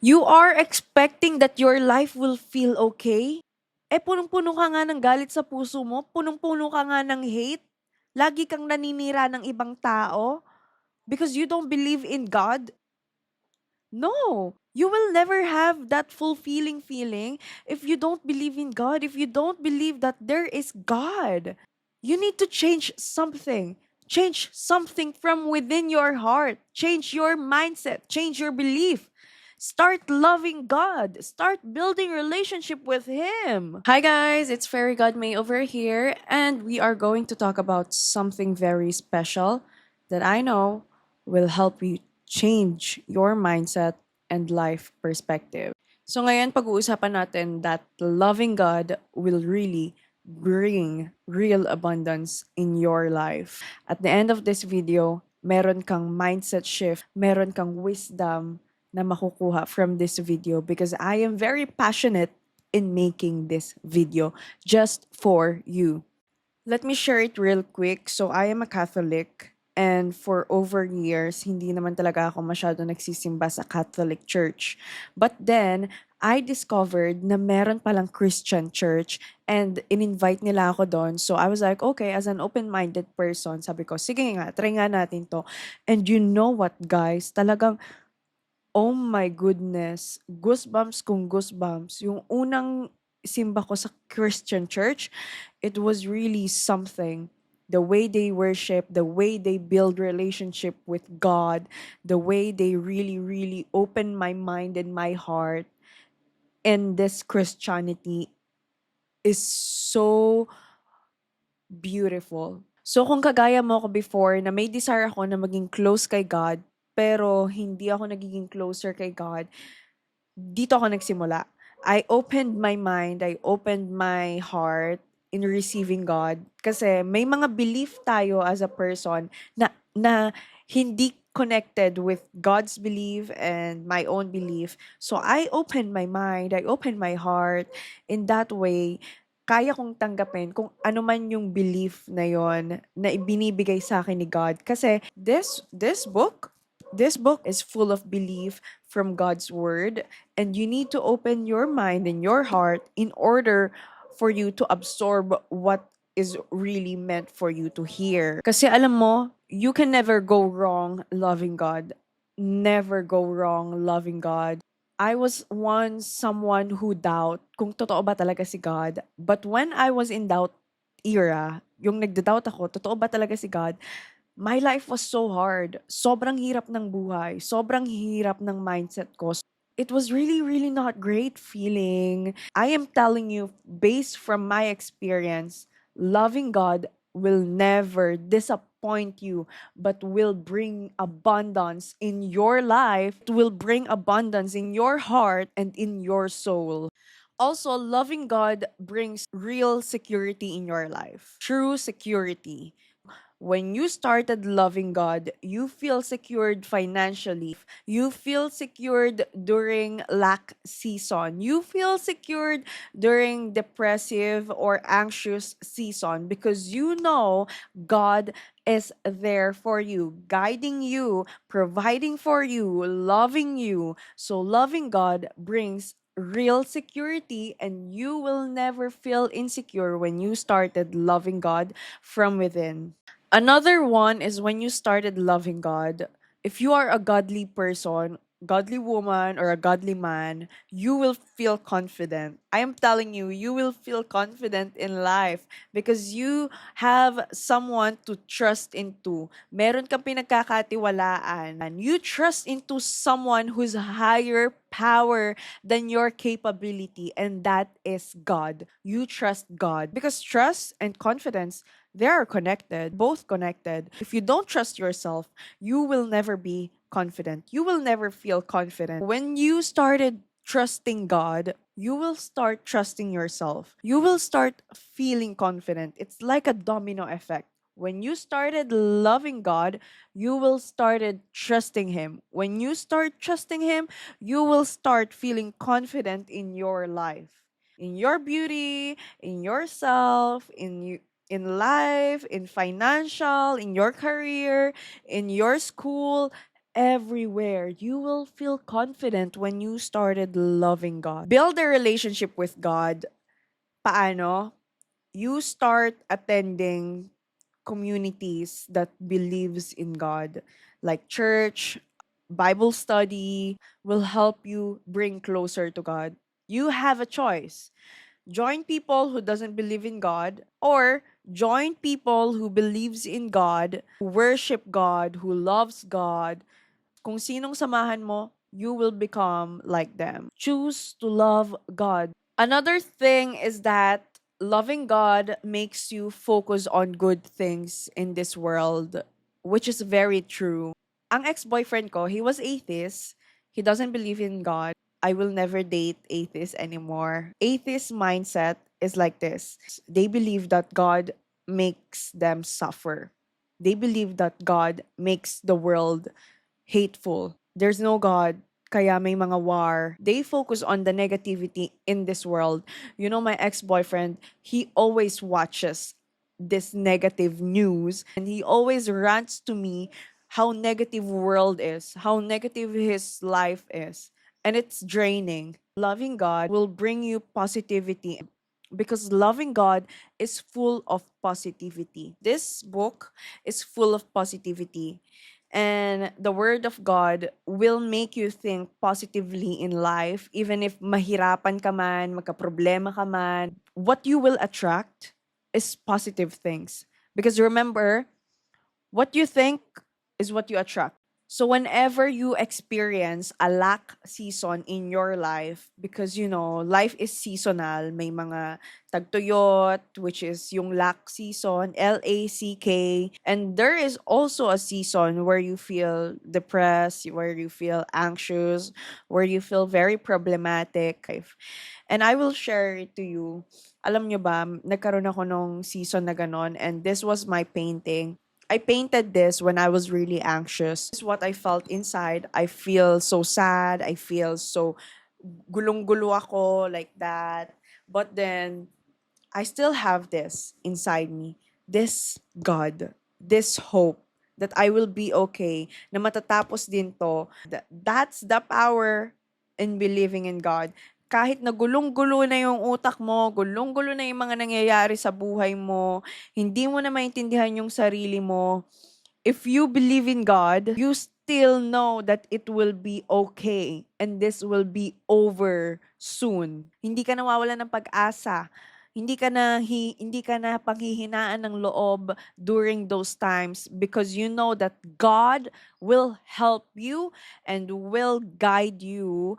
You are expecting that your life will feel okay? Punong-puno ka nga ng galit sa puso mo, punong-puno ka nga ng hate, lagi kang naninira ng ibang tao because you don't believe in God? No, you will never have that fulfilling feeling if you don't believe in God, if you don't believe that there is God. You need to change something. Change something from within your heart. Change your mindset. Change your belief. Start loving God. Start building relationship with Him. Hi guys, it's Fairy God May over here, and we are going to talk about something very special that I know will help you change your mindset and life perspective. So ngayon pag-uusapan natin that loving God will really bring real abundance in your life. At the end of this video, meron kang mindset shift, meron kang wisdom na makukuha from this video because I am very passionate in making this video just for you. Let me share it real quick. So, I am a Catholic and for over years, hindi naman talaga ako masyado nagsisimba sa Catholic Church. But then, I discovered na meron palang Christian church and in-invite nila ako doon. So, I was like, okay, as an open-minded person, sabi ko, sige nga, try nga natin to. And you know what, guys? Talagang oh my goodness, goosebumps kung goosebumps. Yung unang simba ko sa Christian church, it was really something. The way they worship, the way they build relationship with God, the way they really, really open my mind and my heart. And this Christianity is so beautiful. So kung kagaya mo ako before na may desire ako na maging close kay God, pero hindi ako nagiging closer kay God, dito ako nagsimula. I opened my mind, I opened my heart in receiving God. Kasi may mga belief tayo as a person na hindi connected with God's belief and my own belief. So I opened my mind, I opened my heart. In that way, kaya kong tanggapin kung ano man yung belief na yon na ibinibigay sa akin ni God. Kasi this book is full of belief from God's word, and you need to open your mind and your heart in order for you to absorb what is really meant for you to hear. Kasi alam mo, you can never go wrong loving God. Never go wrong loving God. I was once someone who doubt kung totoo ba talaga si God. But when I was in doubt era, yung nagda-doubt ako, totoo ba talaga si God? My life was so hard. Sobrang hirap ng buhay. Sobrang hirap ng mindset ko. It was really, really not great feeling. I am telling you, based from my experience, loving God will never disappoint you, but will bring abundance in your life. It will bring abundance in your heart and in your soul. Also, loving God brings real security in your life. True security. When you started loving God, you feel secured financially. You feel secured during lack season. You feel secured during depressive or anxious season because you know God is there for you, guiding you, providing for you, loving you. So loving God brings real security, and you will never feel insecure when you started loving God from within. Another one is when you started loving God. If you are a godly person, godly woman, or a godly man, you will feel confident. I am telling you, you will feel confident in life because you have someone to trust into. Meron kang pinagkakatiwalaan. And you trust into someone who's higher power than your capability, and that is God. You trust God because trust and confidence, they are connected, both connected. If you don't trust yourself, you will never be confident. You will never feel confident. When you started trusting God, you will start trusting yourself. You will start feeling confident. It's like a domino effect. When you started loving God, you will started trusting him. When you start trusting him, you will start feeling confident in your life, in your beauty, in yourself, in life, in financial, in your career, in your school, everywhere. You will feel confident when you started loving God. Build a relationship with God. Paano? You start attending communities that believes in God, like church, Bible study will help you bring closer to God. You have a choice. Join people who doesn't believe in God, or join people who believes in God, who worship God, who loves God. Kung sinong samahan mo, you will become like them. Choose to love God. Another thing is that loving God makes you focus on good things in this world, which is very true. Ang ex-boyfriend ko, he was atheist. He doesn't believe in God. I will never date atheists anymore. Atheist mindset is like this. They believe that God makes them suffer. They believe that God makes the world hateful. There's no God, kaya may mga war. They focus on the negativity in this world. You know, my ex-boyfriend, he always watches this negative news and he always rants to me how negative world is, how negative his life is. And it's draining. Loving God will bring you positivity because loving God is full of positivity. This book is full of positivity. And the word of God will make you think positively in life, even if mahirapan ka man, magka-problema ka man. What you will attract is positive things. Because remember, what you think is what you attract. So whenever you experience a lack season in your life, because you know, life is seasonal, may mga tagtuyot, which is yung lack season, LACK, and there is also a season where you feel depressed, where you feel anxious, where you feel very problematic. And I will share it to you. Alam nyo ba, nagkaroon ako nung season na ganon, and this was my painting. I painted this when I was really anxious. This is what I felt inside. I feel so sad. I feel so gulong-gulo ako like that. But then I still have this inside me. This God, this hope that I will be okay, na matatapos din to. That's the power in believing in God. Kahit na gulong-gulo na yung utak mo, gulong-gulo na yung mga nangyayari sa buhay mo, hindi mo na maintindihan yung sarili mo, if you believe in God, you still know that it will be okay and this will be over soon. Hindi ka nawawalan ng pag-asa. Hindi ka na panghihinaan ng loob during those times because you know that God will help you and will guide you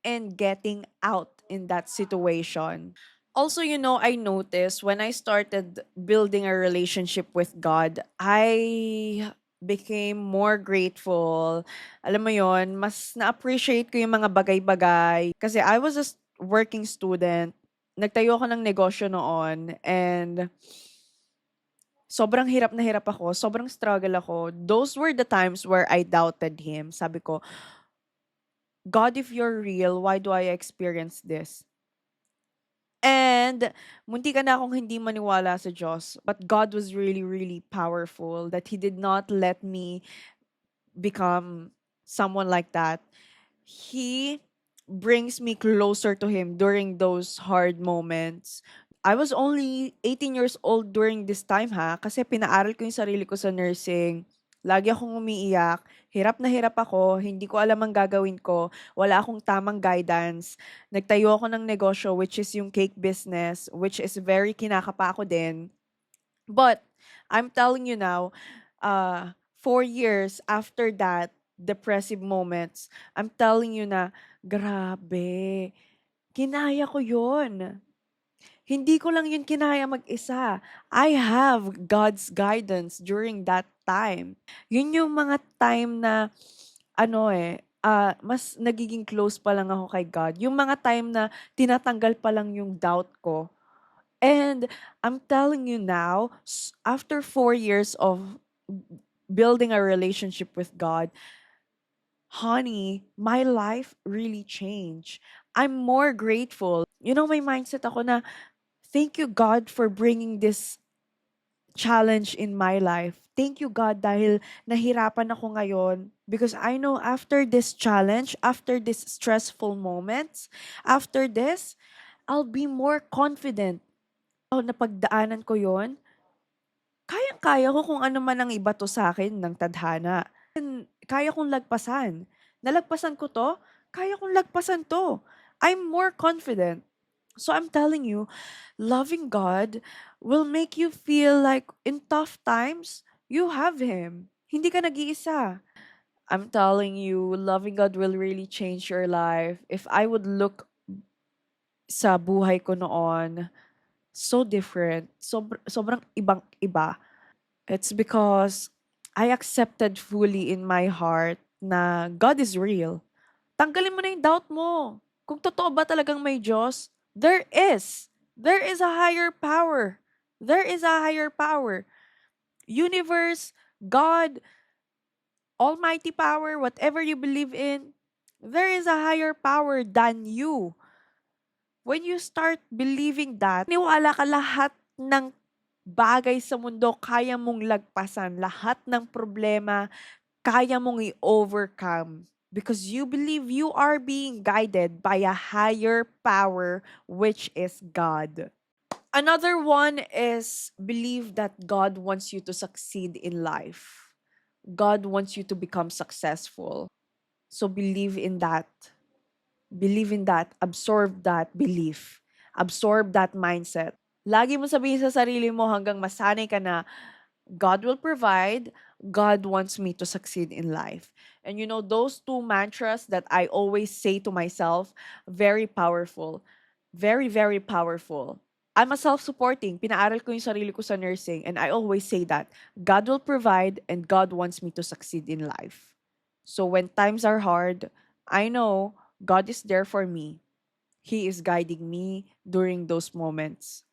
in getting out in that situation. Also, you know, I noticed when I started building a relationship with God, I became more grateful. Alam mo yon, mas na-appreciate ko yung mga bagay-bagay. Kasi I was a working student. Nagtayo ako ng negosyo noon and sobrang hirap na hirap ako. Sobrang struggle ako. Those were the times where I doubted Him. Sabi ko, God, if you're real, why do I experience this? And munti ka na akong hindi maniwala sa Diyos. But God was really, really powerful that He did not let me become someone like that. He brings me closer to Him during those hard moments. I was only 18 years old during this time ha, kasi pinaaral ko yung sarili ko sa nursing. Lagi akong umiiyak, hirap na hirap ako, hindi ko alam ang gagawin ko, wala akong tamang guidance. Nagtayo ako ng negosyo which is yung cake business, which is very kinakapa ako din. But I'm telling you now, 4 years after that depressive moments, I'm telling you na, grabe, kinaya ko yon. Hindi ko lang yun kinaya mag-isa. I have God's guidance during that time. Yun yung mga time na, mas nagiging close pa lang ako kay God. Yung mga time na tinatanggal pa lang yung doubt ko. And I'm telling you now, after 4 years of building a relationship with God, honey, my life really changed. I'm more grateful. You know, may mindset ako na, thank you, God, for bringing this challenge in my life. Thank you, God, dahil nahirapan ako ngayon. Because I know after this challenge, after this stressful moments, after this, I'll be more confident. Oh, napagdaanan ko yon, kayang-kaya ko kung ano man ang ibato sa akin ng tadhana. Kaya kong lagpasan. Nalagpasan ko 'to, kaya kong lagpasan 'to. I'm more confident. So I'm telling you, loving God will make you feel like in tough times, you have Him. Hindi ka nag-iisa. I'm telling you, loving God will really change your life. If I would look sa buhay ko noon, so different. Sobrang ibang-iba. It's because I accepted fully in my heart na God is real. Tanggalin mo na yung doubt mo. Kung totoo ba talagang may Diyos, there is. There is a higher power. There is a higher power. Universe, God, almighty power, whatever you believe in, there is a higher power than you. When you start believing that, niwala ka, lahat ng bagay sa mundo kaya mong lagpasan. Lahat ng problema kaya mong i-overcome. Because you believe you are being guided by a higher power, which is God. Another one is believe that God wants you to succeed in life. God wants you to become successful. So believe in that. Believe in that. Absorb that belief. Absorb that mindset. Lagi mo sabihin sa sarili mo hanggang masanay ka na, God will provide. God wants me to succeed in life. And you know, those two mantras that I always say to myself, very powerful. Very, very powerful. I'm a self-supporting. Pinaaral ko yung sarili ko sa nursing. And I always say that God will provide and God wants me to succeed in life. So when times are hard, I know God is there for me. He is guiding me during those moments.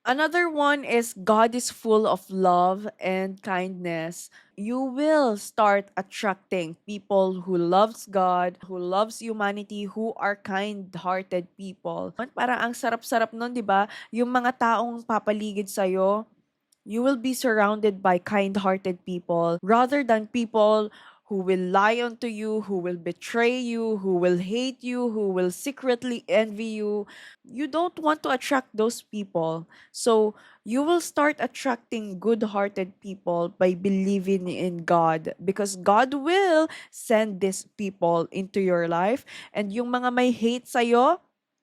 Another one is God is full of love and kindness. You will start attracting people who loves God, who loves humanity, who are kind-hearted people. Parang ang sarap-sarap nun, 'di ba? Yung mga taong papaligid sa you will be surrounded by kind-hearted people rather than people who will lie onto you, who will betray you, who will hate you, who will secretly envy you. You don't want to attract those people. So you will start attracting good-hearted people by believing in God because God will send these people into your life, and yung mga may hate sa'yo,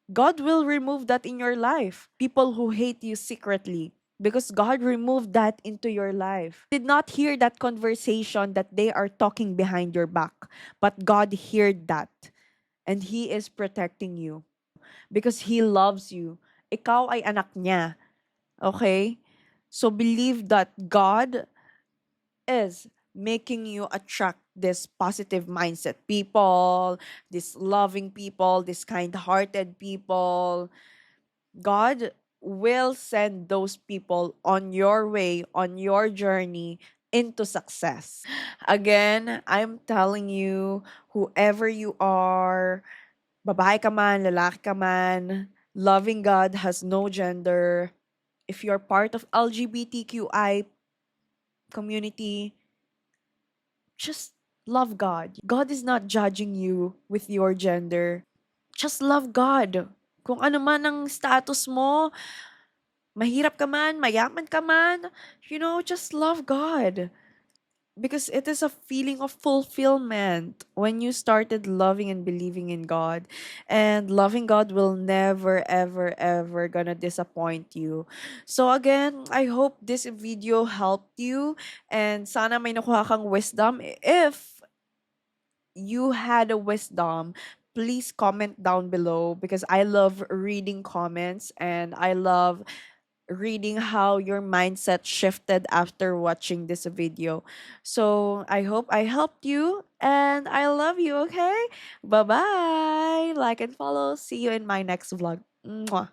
God will remove that in your life. People who hate you secretly, because God removed that into your life. Did not hear that conversation that they are talking behind your back, but God heard that, and He is protecting you because He loves you. Ikaw ay anak niya. Okay? So believe that God is making you attract this positive mindset people, this loving people, this kind-hearted people. God will send those people on your way, on your journey into success. Again, I'm telling you, whoever you are, babae ka man, lalaki ka man, loving God has no gender. If you're part of LGBTQI community, just love God. God is not judging you with your gender. Just love God. Kung ano man ang status mo, mahirap ka man, mayaman ka man, just love God. Because it is a feeling of fulfillment when you started loving and believing in God. And loving God will never, ever, ever gonna disappoint you. So again, I hope this video helped you. And sana may nakuha kang wisdom. If you had a wisdom, please comment down below because I love reading comments and I love reading how your mindset shifted after watching this video. So I hope I helped you and I love you, okay? Bye bye. Like and follow. See you in my next vlog. Mwah.